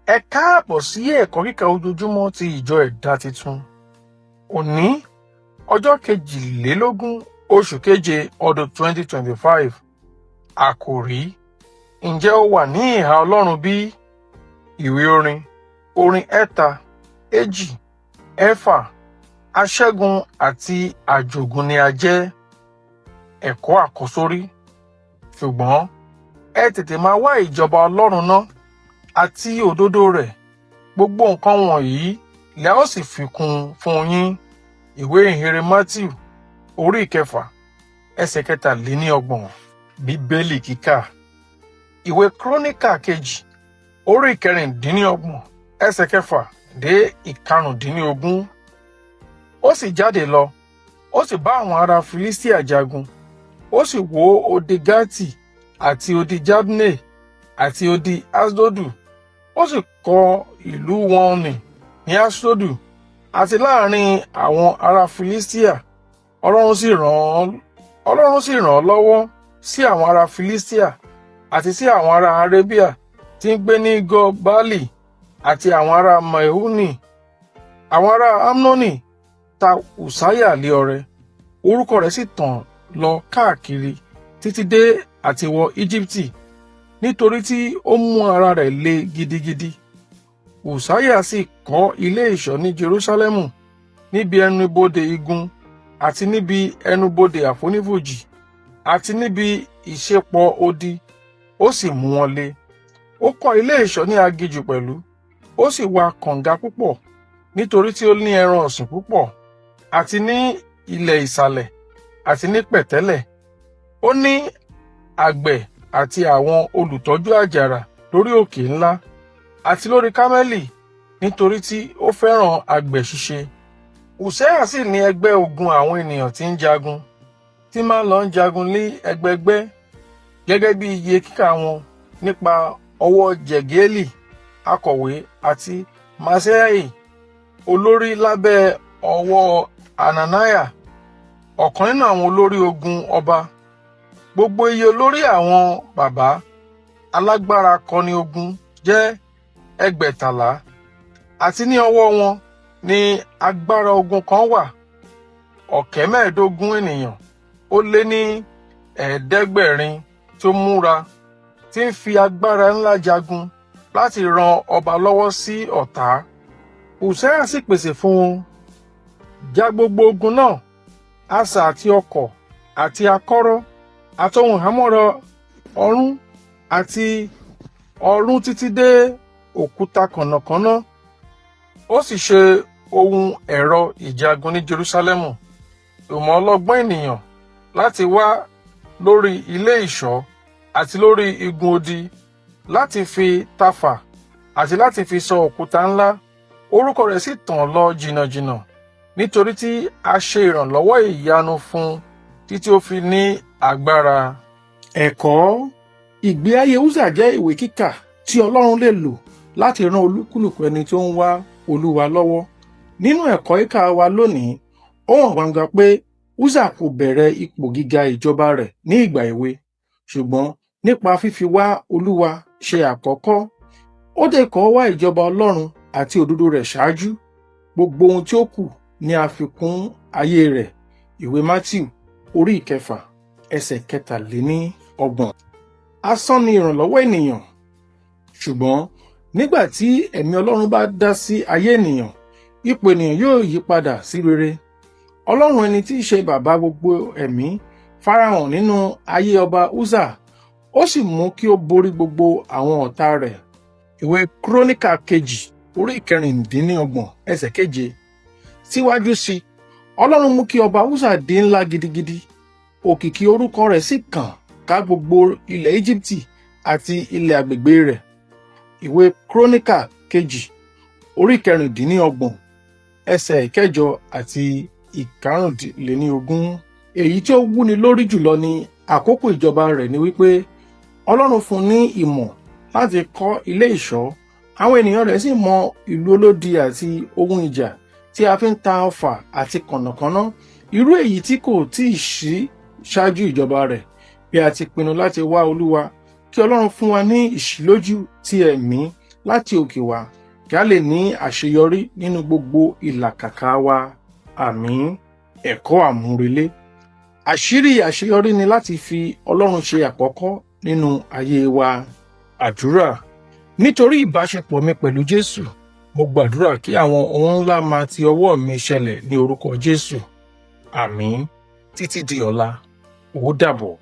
Ẹ káàbọ̀ sí ẹ̀kọ́ kíkà ojoojúmọ́ ti ìjọ ẹ̀dá titun. Òní ọjọ́ 22 oṣù keje ọdún 2025. Àkòrí: ǹjẹ́ o wà ní ìhà Ọlọ́run bí? Ìwé orin ẹ̀ta, èjì, ẹ̀fà, aṣẹ́gun àti àjògùn ni a jẹ́. Ẹ̀kọ́ àkọ́sórí: ṣùgbọ́n ẹ tètè máa wá ìjọba Ọlọ́run náà àti òdodo rẹ̀, gbogbo nǹkan wọ̀nyí lẹ ó sì fi kún fún yín. Ìwé ìhìnrere Mátíù orí 6 ẹsẹ̀ 23. Bíbélì kíkà: ìwé Kíróníkà kejì orí 26 ẹsẹ̀ 6 dé 15. Ó sì jáde lọ, ó sì bá àwọn ará Filistia jagun, ó sì wó odi Gátì àti odi Jabne àti odi Aṣdodu. Ó sì kọ ìlú wọn nì ní Aṣdodu àti láàrin àwọn ará Filistia. Ọlọ́run sì ràn án lọ́wọ́ sí àwọn ará Filistia àti sí àwọn ará Arabia tí ń gbé ní Gọ́bálì àti àwọn ará Mehuni. Àwọn ará Amnoni ta Uṣaiah lé ọrẹ, orúkọ rẹ̀ sì tàn lọ káàkiri títí dé àti wọ Íjíbítì, nítorí tí ó mú ara rẹ̀ le gidigidi. Uṣaiah sì kọ́ ilé ìṣọ́ ní Jerúsálẹ́mù, níbi ẹnubodè igun àti níbi ẹnubodè àfonífojì àti níbi ìṣepọ̀ odi, ó sì mú wọn le. Ó kọ́ ilé ìṣọ́ ní aginjù pẹ̀lú, ó sì wa kànga púpọ̀, nítorí tí ó ní ẹran ọ̀sìn púpọ̀, àti ní ilẹ̀ ìsàlẹ̀ àti ní pẹ̀tẹ́lẹ̀. Ó ní àgbẹ̀ àti àwọn olùtọ́jú àjàrà lórí òkè ńlá àti lórí Kámẹ́lì, nítorí tí ó fẹ́ràn àgbẹ̀ ṣíṣe. Uṣaiah sì ní ẹgbẹ́ ogun àwọn ènìyàn tí ń jagun, tí máa ń lọ jagun ní ẹgbẹgbẹ́, gẹ́gẹ́ bí iye kíkà wọn nípa ọwọ́ Jẹgẹ́lì akọ̀wé àti Maaseiah olórí lábẹ́ ọwọ́ Hananiah, ọ̀kan nínú àwọn olórí ogun ọba. Gbogbo iye olórí àwọn bàbá alágbára akọni ogun jẹ́ 6,000, àti ní ọwọ́ wọn ni agbára ogun kan wà 15,000 ènìyàn ó lé ní 700 tí ó múra, tí ń fi agbára ńlá jagun láti ran ọba lọ́wọ́ sí ọ̀tá. Uṣaiah sì pèsè fún wọn, já gbogbo ogun náà, asà àti ọ̀kọ̀ àti akọ́rọ́ àtohun àmọ́ra ọ̀run àti ọ̀run títí dé òkúta kànnàkànnà. Ó sì ṣe ohun ẹ̀rọ ìjagun ní Jerúsálẹ́mù, ìmọ̀ ọlọ́gbọ́n ènìyàn láti wá lórí ilé ìṣọ́ àti lórí igun odi, láti fi tafà àti láti fi sọ òkúta ńlá. Orúkọ rẹ̀ sì tàn lọ jìnnàjìnnà, nítorí tí a ṣe ìrànlọ́wọ́ ìyanu fún un títí ó fi ní agbára. Ẹ̀kọ́: ìgbé ayé Uzzah jẹ́ ìwé kíkà tí Ọlọ́run lè lò láti ran olúkúlùkù ẹni tó ń wá Olúwa lọ́wọ́. Nínú ẹ̀kọ́ kíkà wa lónìí, ó hàn gbangba pé Uzzah kò bẹ̀rẹ̀ ipò gíga ìjọba rẹ̀ ní ìgbà èwe, ṣùgbọ́n nípa fífi wá Olúwa ṣe àkọ́kọ́, ó dé kọ́ wá ìjọba Ọlọ́run àti òdodo rẹ̀ ṣáájú. Gbogbo ohun tí ó kù ni a fi kún ayé rẹ̀. Ìwé Mátíù orí 6 ẹsẹ̀ 23. Asán ni ìrànlọ́wọ́ ènìyàn, ṣùgbọ́n nígbà tí ẹ̀mí Ọlọ́run bá dá sí ayé ènìyàn, ipò ènìyàn yóò yí padà sí rere. Ọlọ́run, ẹni tí í ṣe bàbá gbogbo ẹ̀mí, farahàn nínú ayé ọba Uzzah, ó sì mú kí ó borí gbogbo àwọn ọ̀tá rẹ̀. Ìwé Kíróníkà kejì orí 26 ẹsẹ̀ 7. Síwájú sí, Ọlọ́run mú kí ọba Uzzah di ńlá gidigidi, òkìkí orúkọ rẹ̀ sì kàn ká gbogbo ilẹ̀ Íjíbítì àti ilẹ̀ agbègbè rẹ̀. Ìwé Kíróníkà kejì orí 26 ẹsẹ̀ 8 àti 15. Èyí tí ó wúni lórí jùlọ ní àkókò ìjọba rẹ̀ ni wípé Ọlọ́run fún ní ìmọ̀ láti kọ́ ilé ìṣọ́. Àwọn ènìyàn rẹ̀ sì mọ ìlú olódi àti ohun ìjà tí a fi ń ta ọfà àti kànnàkànnà, irú èyí tí kò tíì sí ṣáájú ìjọba rẹ̀. Bí a ti pinnu láti wá Olúwa, kí Ọlọ́run fún wa ní ìṣílójú ti ẹ̀mí láti òkè wá kí a lè ní àṣeyọrí nínú gbogbo ìlàkàkà wa. Àmín. Ẹ̀kọ́ àmúrelé. Àṣírí àṣeyọrí ni láti fi Ọlọ́run ṣe àkọ́kọ́ nínú ayé wa. Àdúrà. Nítorí ìbáṣepọ̀ mi pẹ̀lú Jésù, mo gbàdúrà kí àwọn ohun ńlá máa ti ọwọ́ mi ṣẹlẹ̀ ní orúkọ Jésù. Àmín. Títí di ọ̀la. Ó dàbọ̀.